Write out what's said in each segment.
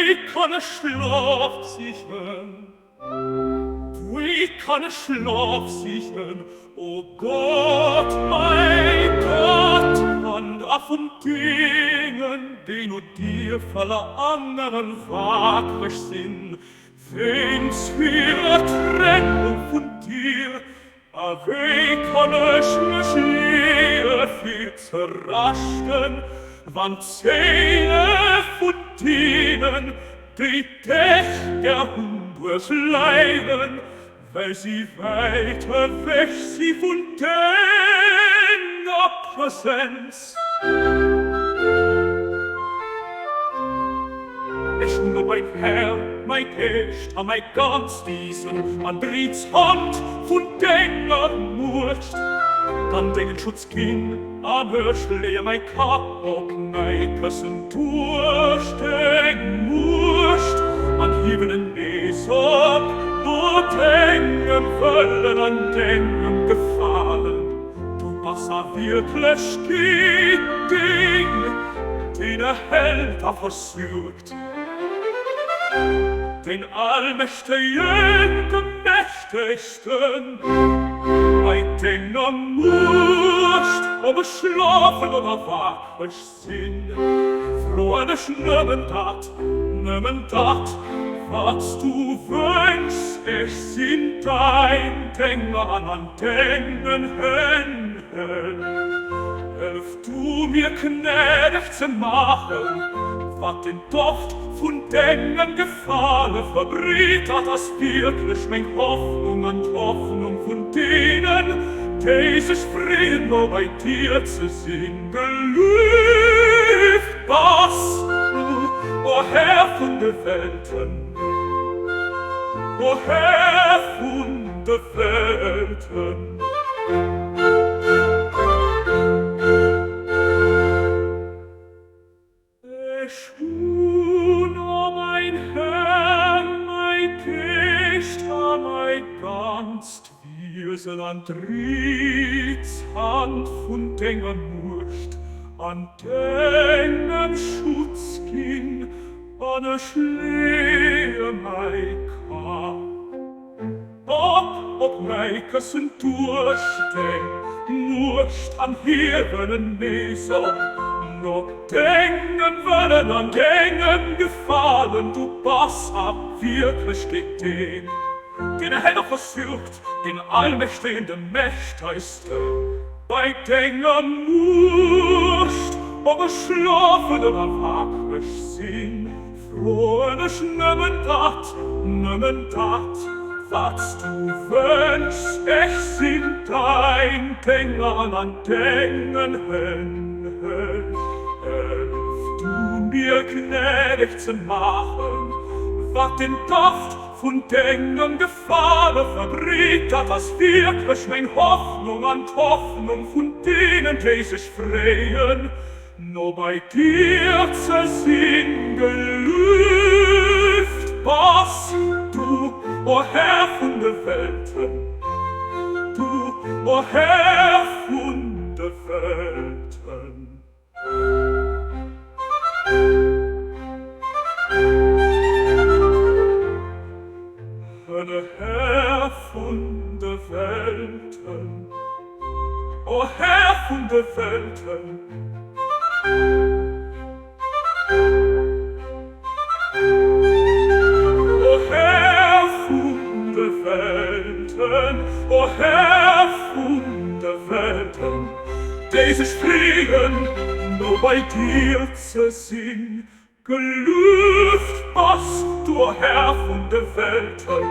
wie kann es Schlaf sichern? Wie kann es Schlaf sichern? O Gott, mein Gott, an von Dingen, die nur dir voller anderen waglich sind, wenn's wir Trennung von dir, wie kann es mich hier viel zerraschen, wann Zähne von denen, die dich gern durchleiden, weil sie weiter weg sie von deiner Präsenz. Ich nur mein Herr, mein Geist, an mein ganz diesen, an Briets Hand von deiner Murcht, dann den Schutzkin, an Hörschlehe mein Kapok, mein Küssen durch den Murcht, an hiebenen Mesop, nur denken wollen, an denken gefallen. Du warst wirklich Ding, den der Held versucht. Den allmächtigen, gemächtigsten, ein Dinger Murcht, ob es schlafen oder wachlich sind. Frohlich nimmen dat, was du wünschst, ich sind dein Dinger an Dingen Händen. Hilf du mir gnädig zu machen, wat den Duft von Dingen gefallen verbriet hat, das wirklich mein Hoffnung und Hoffnung von denen, die sich freuen, nur bei dir zu sehen. Gelüft, was du, o Herr von der Welten, o Herr von der Welten. An Drieds Hand von Dengern Murcht, an Dengern Schutzkin, an der Schlehe mei Ka. Ob mei Küssen durchdenk, Murcht an Hirnen Meser, noch denken wollen, an Dingen gefallen, du Bass ab wirklich gegen den er Held versucht, den allmächtigen Mächtigste, bei Dinger Murcht, ob es schlafen oder wachlich sind, frohlich nimmen dat, was du wünschst, ich sind dein Dinger an Dingen Händen. Hilf du mir gnädig zu machen, wat den Duft von Dingen gefallen verbriet hat, das wirklich mein Hoffnung und Hoffnung von denen, die sich freuen, nur bei dir zu sehen. Gelüft, was du, o Herr von der Welten, du, o Herr von der Welten. Der Herr von der Welten, o Herr von der Welten. O Herr von der Welten, o Herr von der Welten, die sich fliegen, nur bei dir zu sehen. Gelüft, was du Herr von der Welten.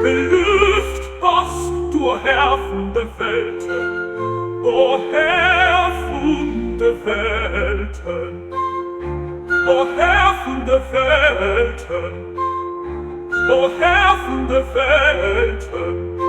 Gelüft, was du Herr von der Welten. O Herr von der Welten. O Herr von der Welten. O Herr von der Welten.